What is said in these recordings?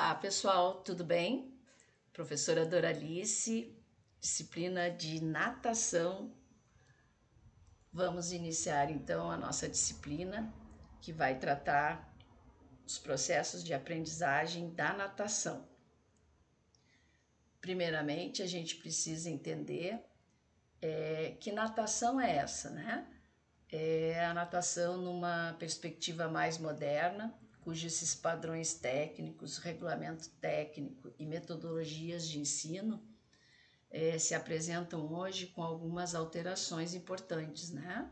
Olá, pessoal, tudo bem? Professora Doralice, disciplina de natação. Vamos iniciar então a nossa disciplina que vai tratar os processos de aprendizagem da natação. Primeiramente, a gente precisa entender que natação é essa, né? É a natação numa perspectiva mais moderna, cujos esses padrões técnicos, regulamento técnico e metodologias de ensino se apresentam hoje com algumas alterações importantes, né?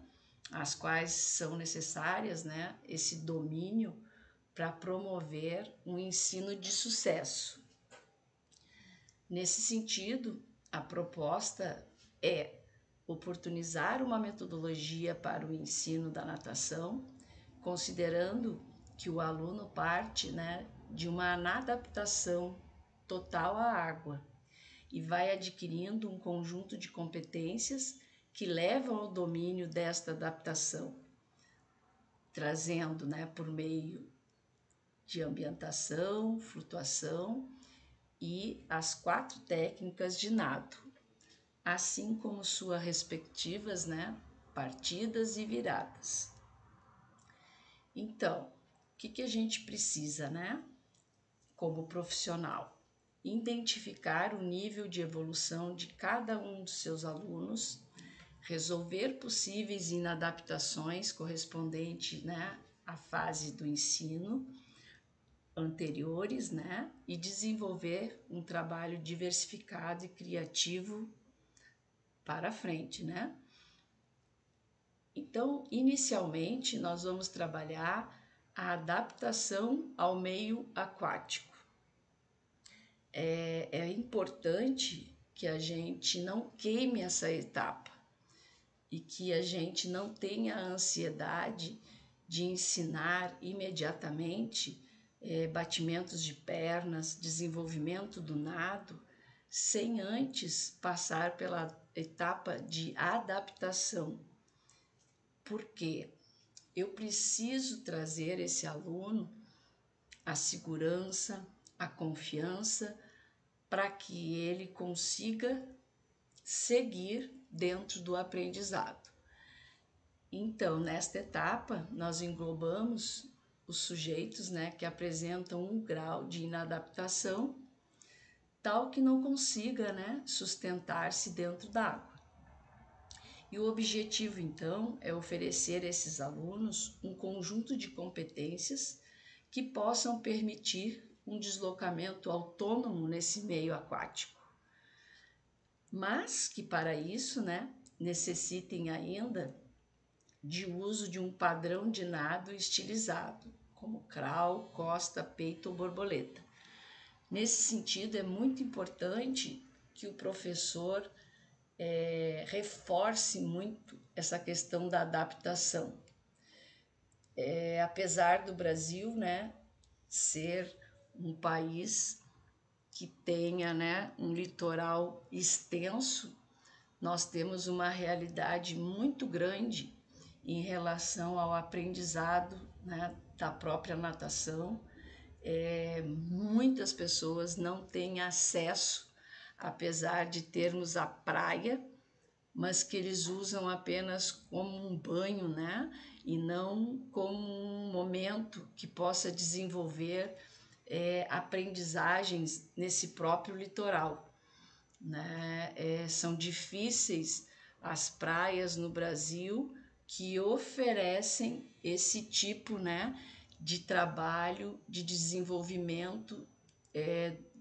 As quais são necessárias, né? Esse domínio para promover um ensino de sucesso. Nesse sentido, a proposta é oportunizar uma metodologia para o ensino da natação, considerando que o aluno parte, né, de uma inadaptação total à água e vai adquirindo um conjunto de competências que levam ao domínio desta adaptação, trazendo, né, por meio de ambientação, flutuação e as 4 técnicas de nado, assim como suas respectivas, né, partidas e viradas. Então, o que a gente precisa, né, como profissional? Identificar o nível de evolução de cada um dos seus alunos, resolver possíveis inadaptações correspondentes, né, à fase do ensino anteriores, né, e desenvolver um trabalho diversificado e criativo para frente, né? Então, inicialmente, nós vamos trabalhar a adaptação ao meio aquático. É importante que a gente não queime essa etapa e que a gente não tenha a ansiedade de ensinar imediatamente batimentos de pernas, desenvolvimento do nado, sem antes passar pela etapa de adaptação. Porque eu preciso trazer esse aluno a segurança, a confiança, para que ele consiga seguir dentro do aprendizado. Então, nesta etapa, nós englobamos os sujeitos, né, que apresentam um grau de inadaptação tal que não consiga, né, sustentar-se dentro d'água. E o objetivo, então, é oferecer a esses alunos um conjunto de competências que possam permitir um deslocamento autônomo nesse meio aquático. Mas que para isso, né, necessitem ainda de uso de um padrão de nado estilizado, como crawl, costa, peito ou borboleta. Nesse sentido, é muito importante que o professor reforce muito essa questão da adaptação. Apesar do Brasil, né, ser um país que tenha, né, um litoral extenso, nós temos uma realidade muito grande em relação ao aprendizado, né, da própria natação. Muitas pessoas não têm acesso, apesar de termos a praia, mas que eles usam apenas como um banho, né? E não como um momento que possa desenvolver aprendizagens nesse próprio litoral, né? São difíceis as praias no Brasil que oferecem esse tipo, né, de trabalho, de desenvolvimento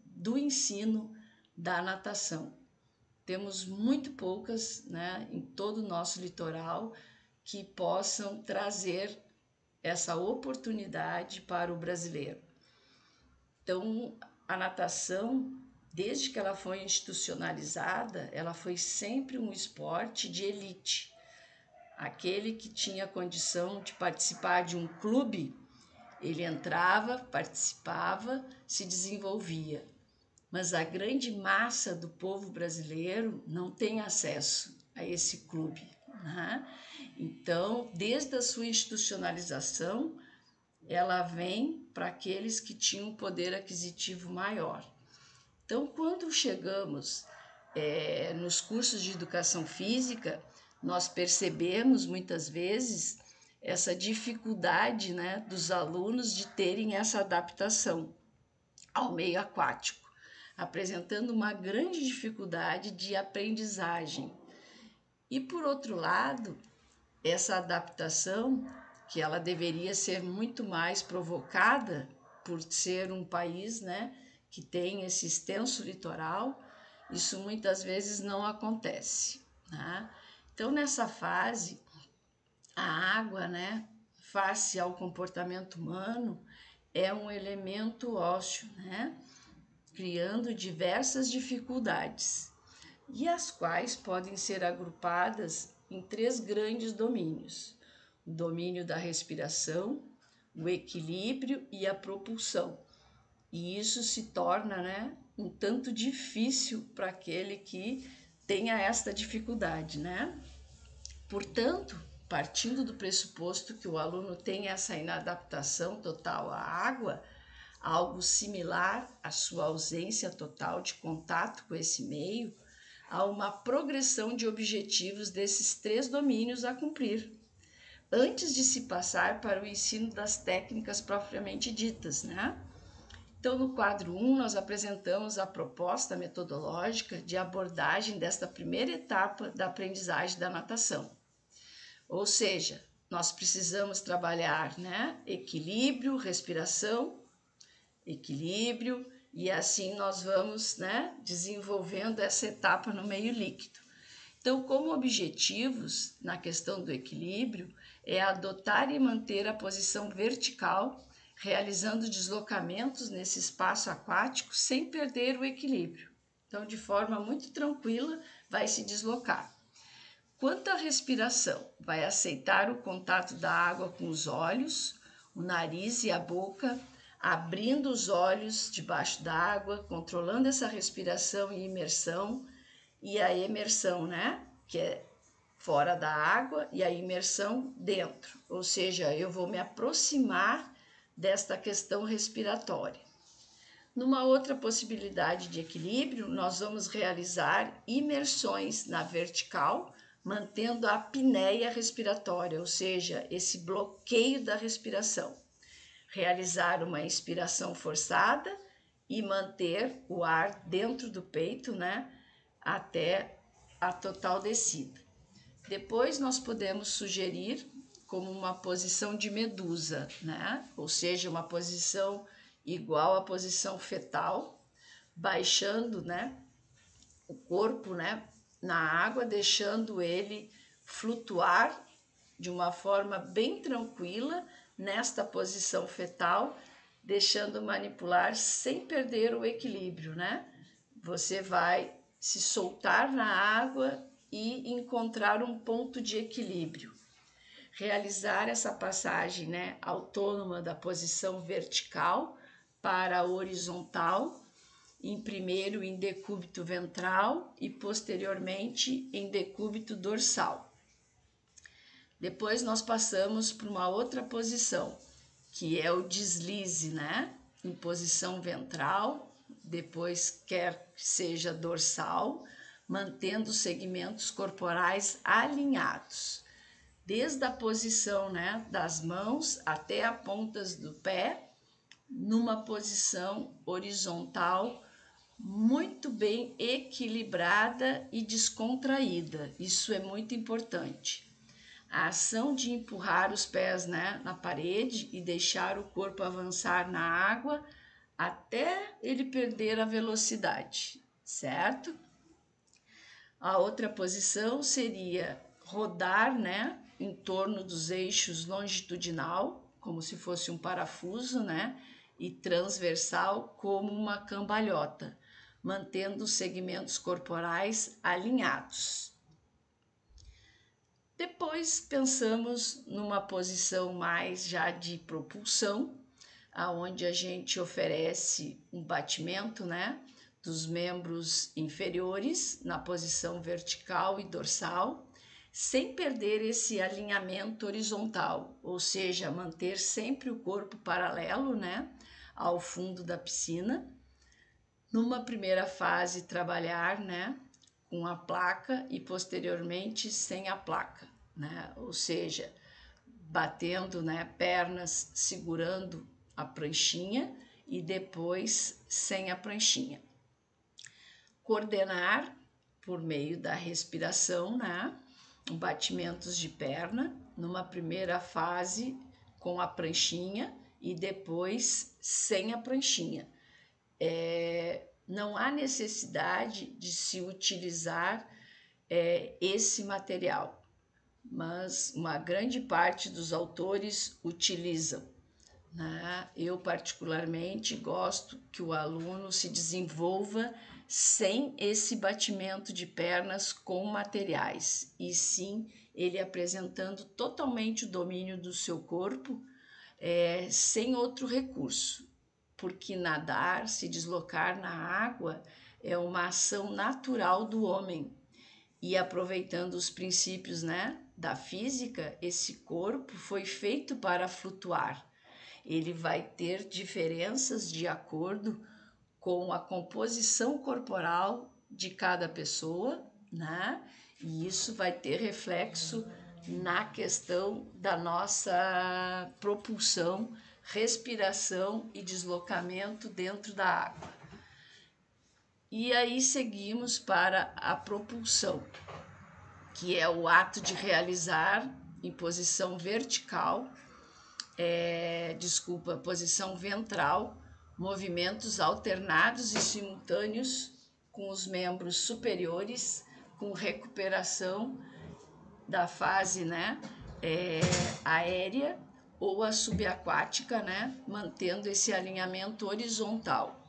do ensino da natação. Temos muito poucas, né, em todo o nosso litoral que possam trazer essa oportunidade para o brasileiro. Então, a natação, desde que ela foi institucionalizada, ela foi sempre um esporte de elite. Aquele que tinha condição de participar de um clube, ele entrava, participava, se desenvolvia. Mas a grande massa do povo brasileiro não tem acesso a esse clube, né? Então, desde a sua institucionalização, ela vem para aqueles que tinham um poder aquisitivo maior. Então, quando chegamos nos cursos de educação física, nós percebemos muitas vezes essa dificuldade, né, dos alunos de terem essa adaptação ao meio aquático, apresentando uma grande dificuldade de aprendizagem. E por outro lado, essa adaptação, que ela deveria ser muito mais provocada por ser um país, né, que tem esse extenso litoral, isso muitas vezes não acontece, né? Então, nessa fase, a água, né, face ao comportamento humano, é um elemento ósseo, né, criando diversas dificuldades, e as quais podem ser agrupadas em 3 grandes domínios: o domínio da respiração, o equilíbrio e a propulsão. E isso se torna, né, um tanto difícil para aquele que tenha esta dificuldade, né? Portanto, partindo do pressuposto que o aluno tem essa inadaptação total à água, algo similar à sua ausência total de contato com esse meio, há uma progressão de objetivos desses 3 domínios a cumprir, antes de se passar para o ensino das técnicas propriamente ditas, né? Então, no quadro 1, nós apresentamos a proposta metodológica de abordagem desta primeira etapa da aprendizagem da natação. Ou seja, nós precisamos trabalhar, né, equilíbrio, respiração, equilíbrio, e assim nós vamos, né, desenvolvendo essa etapa no meio líquido. Então, como objetivos na questão do equilíbrio, é adotar e manter a posição vertical, realizando deslocamentos nesse espaço aquático sem perder o equilíbrio. Então, de forma muito tranquila, vai se deslocar. Quanto à respiração, vai aceitar o contato da água com os olhos, o nariz e a boca, abrindo os olhos debaixo da água, controlando essa respiração e imersão, e a emersão, né, que é fora da água, e a imersão dentro, ou seja, eu vou me aproximar desta questão respiratória. Numa outra possibilidade de equilíbrio, nós vamos realizar imersões na vertical, mantendo a apneia respiratória, ou seja, esse bloqueio da respiração. Realizar uma inspiração forçada e manter o ar dentro do peito, né, até a total descida. Depois nós podemos sugerir como uma posição de medusa, né? Ou seja, uma posição igual à posição fetal, baixando, né, o corpo, né, na água, deixando ele flutuar de uma forma bem tranquila nesta posição fetal, deixando manipular sem perder o equilíbrio, né? Você vai se soltar na água e encontrar um ponto de equilíbrio. Realizar essa passagem, né, autônoma da posição vertical para a horizontal, em primeiro em decúbito ventral e posteriormente em decúbito dorsal. Depois nós passamos para uma outra posição, que é o deslize, né, em posição ventral, depois quer que seja dorsal, mantendo os segmentos corporais alinhados, desde a posição, né, das mãos até as pontas do pé, numa posição horizontal muito bem equilibrada e descontraída. Isso é muito importante. A ação de empurrar os pés, né, na parede e deixar o corpo avançar na água até ele perder a velocidade, certo? A outra posição seria rodar, né, em torno dos eixos longitudinal, como se fosse um parafuso, né, e transversal como uma cambalhota, mantendo os segmentos corporais alinhados. Depois pensamos numa posição mais já de propulsão, aonde a gente oferece um batimento, né, dos membros inferiores na posição vertical e dorsal, sem perder esse alinhamento horizontal, ou seja, manter sempre o corpo paralelo, né, ao fundo da piscina. Numa primeira fase, trabalhar, né, com a placa e posteriormente sem a placa, né, ou seja, batendo, né, pernas segurando a pranchinha e depois sem a pranchinha. Coordenar por meio da respiração, né, batimentos de perna, numa primeira fase com a pranchinha e depois sem a pranchinha. Não há necessidade de se utilizar esse material, mas uma grande parte dos autores utilizam, né? Eu particularmente gosto que o aluno se desenvolva sem esse batimento de pernas com materiais, e sim ele apresentando totalmente o domínio do seu corpo, sem outro recurso, porque nadar, se deslocar na água, é uma ação natural do homem. E aproveitando os princípios, né, da física, esse corpo foi feito para flutuar. Ele vai ter diferenças de acordo com a composição corporal de cada pessoa, né? E isso vai ter reflexo na questão da nossa propulsão, respiração e deslocamento dentro da água. E aí seguimos para a propulsão, que é o ato de realizar em posição vertical, posição ventral, movimentos alternados e simultâneos com os membros superiores, com recuperação da fase, né, aérea ou a subaquática, né, mantendo esse alinhamento horizontal.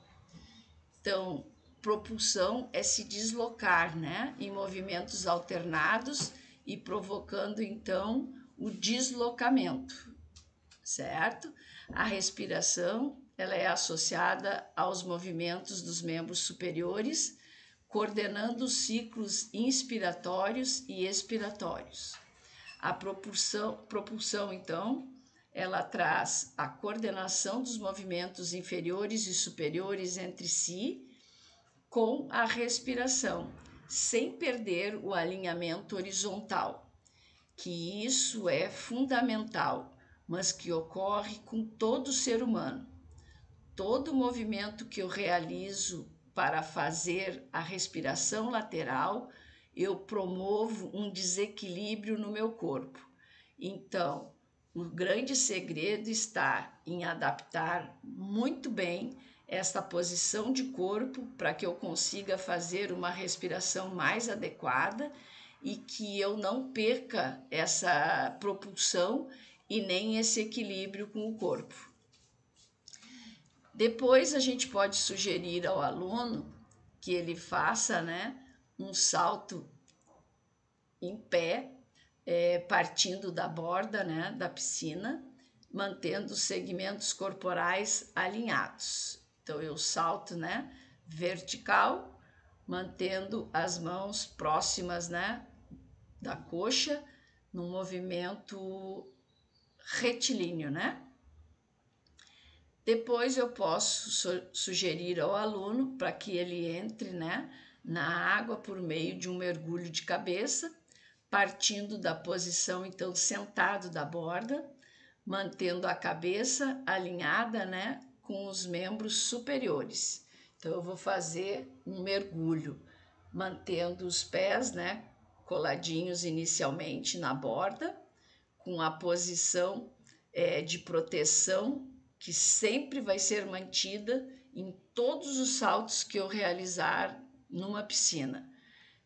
Então, propulsão é se deslocar, né, em movimentos alternados e provocando então o deslocamento, certo? A respiração, ela é associada aos movimentos dos membros superiores, coordenando os ciclos inspiratórios e expiratórios. A propulsão então, ela traz a coordenação dos movimentos inferiores e superiores entre si com a respiração, sem perder o alinhamento horizontal, que isso é fundamental, mas que ocorre com todo ser humano. Todo movimento que eu realizo para fazer a respiração lateral, eu promovo um desequilíbrio no meu corpo. Então, o grande segredo está em adaptar muito bem esta posição de corpo para que eu consiga fazer uma respiração mais adequada e que eu não perca essa propulsão e nem esse equilíbrio com o corpo. Depois a gente pode sugerir ao aluno que ele faça, né, um salto em pé, partindo da borda, né, da piscina, mantendo os segmentos corporais alinhados. Então eu salto, né, vertical, mantendo as mãos próximas, né, da coxa, num movimento retilíneo, né? Depois eu posso sugerir ao aluno para que ele entre, né, na água por meio de um mergulho de cabeça, partindo da posição então sentado da borda, mantendo a cabeça alinhada, né, com os membros superiores. Então eu vou fazer um mergulho, mantendo os pés, né, coladinhos inicialmente na borda, com a posição de proteção que sempre vai ser mantida em todos os saltos que eu realizar numa piscina.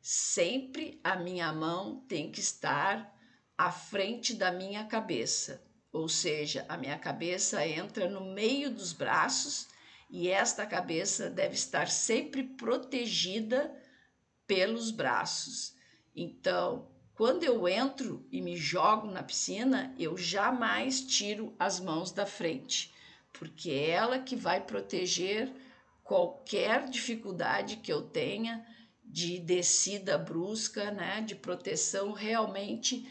Sempre a minha mão tem que estar à frente da minha cabeça, ou seja, a minha cabeça entra no meio dos braços e esta cabeça deve estar sempre protegida pelos braços. Então, quando eu entro e me jogo na piscina, eu jamais tiro as mãos da frente, porque é ela que vai proteger qualquer dificuldade que eu tenha de descida brusca, né, de proteção realmente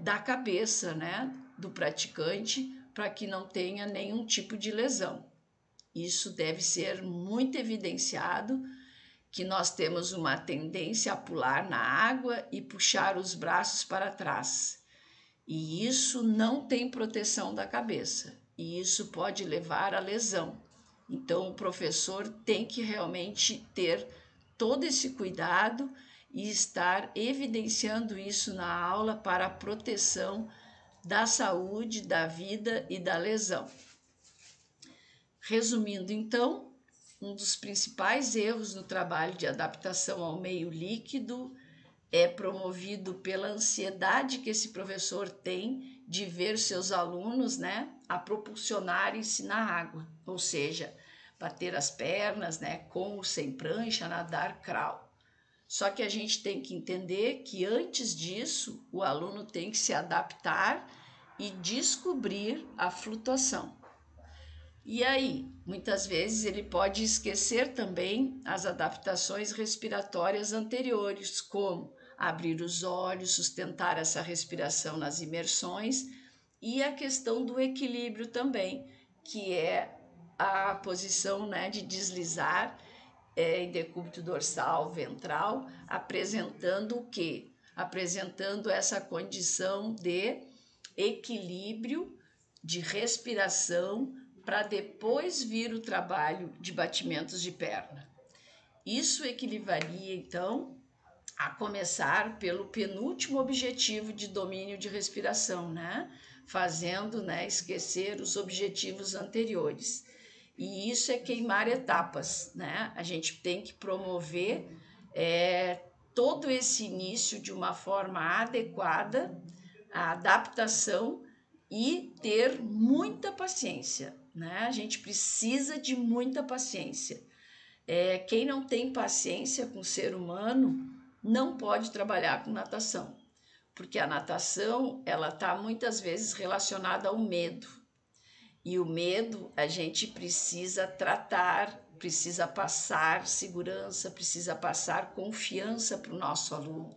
da cabeça, né, do praticante, para que não tenha nenhum tipo de lesão. Isso deve ser muito evidenciado, que nós temos uma tendência a pular na água e puxar os braços para trás. E isso não tem proteção da cabeça, e isso pode levar à lesão. Então, o professor tem que realmente ter todo esse cuidado e estar evidenciando isso na aula para a proteção da saúde, da vida e da lesão. Resumindo, então, um dos principais erros no trabalho de adaptação ao meio líquido é promovido pela ansiedade que esse professor tem de ver seus alunos, né, a propulsionarem-se na água, ou seja, bater as pernas, né, com ou sem prancha, nadar crawl. Só que a gente tem que entender que antes disso, o aluno tem que se adaptar e descobrir a flutuação. E aí, muitas vezes ele pode esquecer também as adaptações respiratórias anteriores, como abrir os olhos, sustentar essa respiração nas imersões, e a questão do equilíbrio também, que é a posição, né, de deslizar em decúbito dorsal, ventral, apresentando o quê? Apresentando essa condição de equilíbrio, de respiração, para depois vir o trabalho de batimentos de perna. Isso equivaleria, então, a começar pelo penúltimo objetivo de domínio de respiração, né? Fazendo, né, esquecer os objetivos anteriores. E isso é queimar etapas, né? A gente tem que promover todo esse início de uma forma adequada, a adaptação e ter muita paciência, né? A gente precisa de muita paciência. Quem não tem paciência com o ser humano não pode trabalhar com natação, porque a natação ela está muitas vezes relacionada ao medo. E o medo a gente precisa tratar, precisa passar segurança, precisa passar confiança para o nosso aluno.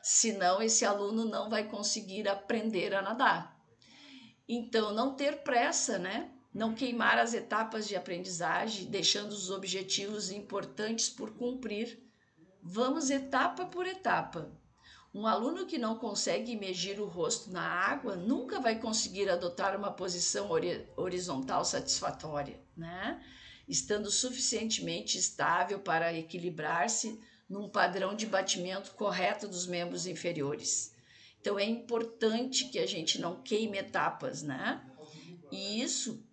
Senão esse aluno não vai conseguir aprender a nadar. Então, não ter pressa, né? Não queimar as etapas de aprendizagem, deixando os objetivos importantes por cumprir. Vamos etapa por etapa. Um aluno que não consegue imergir o rosto na água nunca vai conseguir adotar uma posição horizontal satisfatória, né? Estando suficientemente estável para equilibrar-se num padrão de batimento correto dos membros inferiores. Então é importante que a gente não queime etapas, né? E isso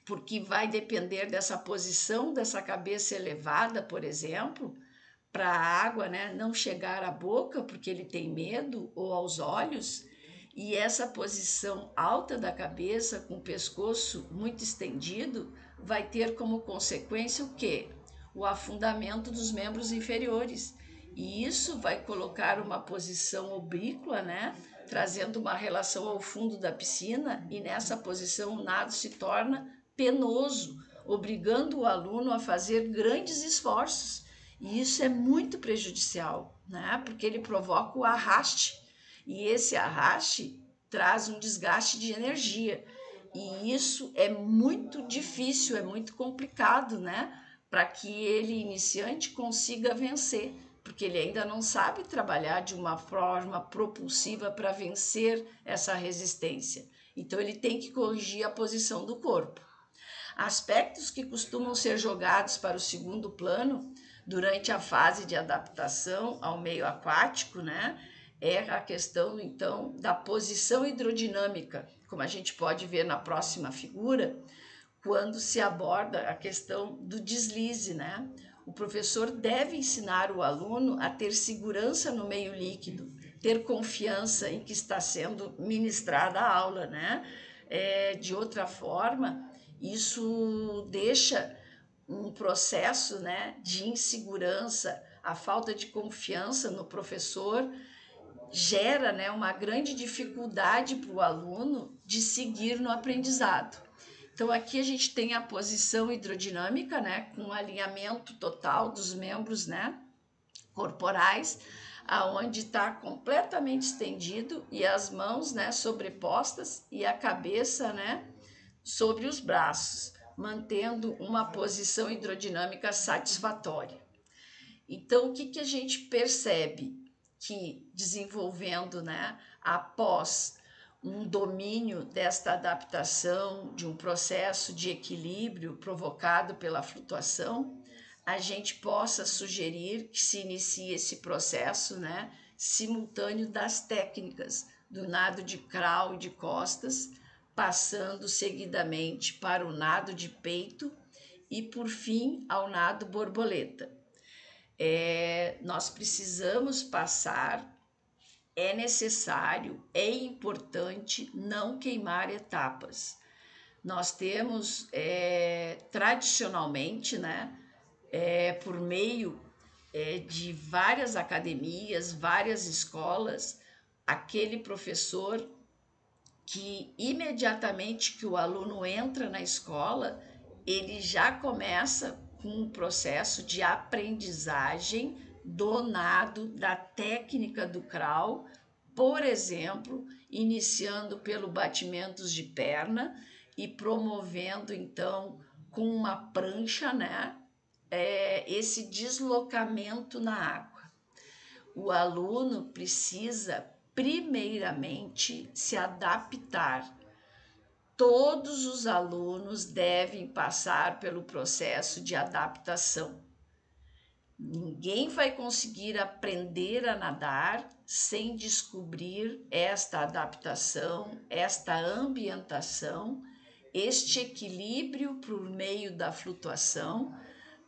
porque vai depender dessa posição dessa cabeça elevada, por exemplo, para a água, né, não chegar à boca porque ele tem medo ou aos olhos, e essa posição alta da cabeça com o pescoço muito estendido vai ter como consequência o quê? O afundamento dos membros inferiores. E isso vai colocar uma posição oblíqua, né, trazendo uma relação ao fundo da piscina, e nessa posição o nado se torna penoso, obrigando o aluno a fazer grandes esforços. E isso é muito prejudicial, né? Porque ele provoca o arraste, e esse arraste traz um desgaste de energia. E isso é muito difícil, é muito complicado, né? Para que ele, iniciante, consiga vencer, porque ele ainda não sabe trabalhar de uma forma propulsiva para vencer essa resistência. Então, ele tem que corrigir a posição do corpo. Aspectos que costumam ser jogados para o segundo plano durante a fase de adaptação ao meio aquático, né? É a questão, então, da posição hidrodinâmica, como a gente pode ver na próxima figura, quando se aborda a questão do deslize, né? O professor deve ensinar o aluno a ter segurança no meio líquido, ter confiança em que está sendo ministrada a aula, né? De outra forma, isso deixa um processo, né, de insegurança, a falta de confiança no professor gera, né, uma grande dificuldade para o aluno de seguir no aprendizado. Então aqui a gente tem a posição hidrodinâmica, né, com o alinhamento total dos membros, né, corporais, aonde está completamente estendido e as mãos, né, sobrepostas e a cabeça, né, sobre os braços, mantendo uma posição hidrodinâmica satisfatória. Então, o que a gente percebe? Que desenvolvendo, né, após um domínio desta adaptação, de um processo de equilíbrio provocado pela flutuação, a gente possa sugerir que se inicie esse processo, né, simultâneo das técnicas do nado de crawl e de costas, passando seguidamente para o nado de peito e, por fim, ao nado borboleta. Nós precisamos passar, é necessário, é importante não queimar etapas. Nós temos tradicionalmente, né, por meio de várias academias, várias escolas, aquele professor que imediatamente que o aluno entra na escola, ele já começa com um processo de aprendizagem do nado, da técnica do crawl, por exemplo, iniciando pelo batimentos de perna e promovendo então com uma prancha, né, esse deslocamento na água. O aluno precisa primeiramente se adaptar. Todos os alunos devem passar pelo processo de adaptação. Ninguém vai conseguir aprender a nadar sem descobrir esta adaptação, esta ambientação, este equilíbrio por meio da flutuação,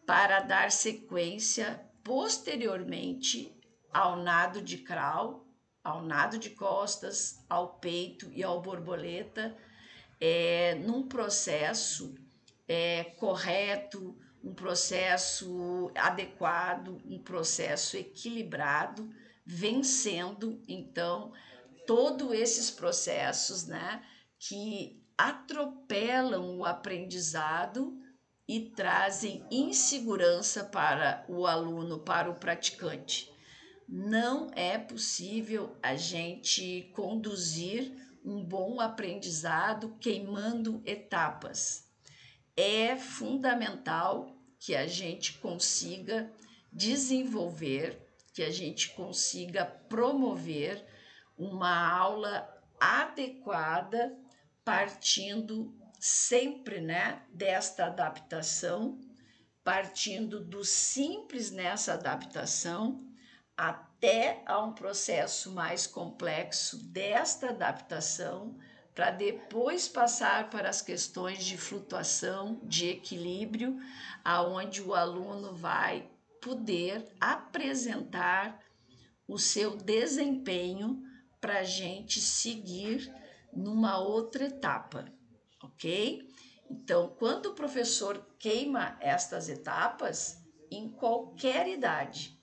para dar sequência posteriormente ao nado de crawl, ao nado de costas, ao peito e ao borboleta, num processo correto, um processo adequado, um processo equilibrado, vencendo então todos esses processos, né, que atropelam o aprendizado e trazem insegurança para o aluno, para o praticante. Não é possível a gente conduzir um bom aprendizado queimando etapas. É fundamental que a gente consiga desenvolver, que a gente consiga promover uma aula adequada, partindo sempre, né, desta adaptação, partindo do simples nessa adaptação, até a um processo mais complexo desta adaptação, para depois passar para as questões de flutuação, de equilíbrio, aonde o aluno vai poder apresentar o seu desempenho para a gente seguir numa outra etapa, ok? Então, quando o professor queima estas etapas, em qualquer idade,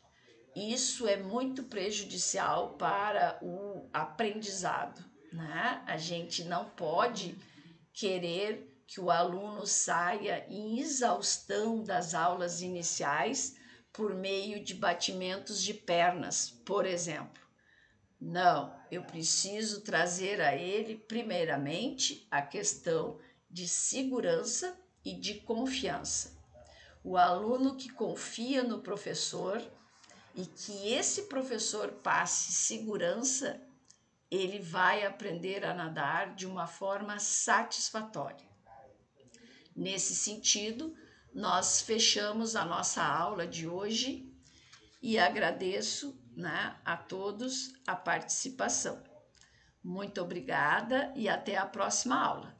isso é muito prejudicial para o aprendizado, né? A gente não pode querer que o aluno saia em exaustão das aulas iniciais por meio de batimentos de pernas, por exemplo. Não, eu preciso trazer a ele, primeiramente, a questão de segurança e de confiança. O aluno que confia no professor e que esse professor passe segurança, ele vai aprender a nadar de uma forma satisfatória. Nesse sentido, nós fechamos a nossa aula de hoje e agradeço, né, a todos a participação. Muito obrigada e até a próxima aula.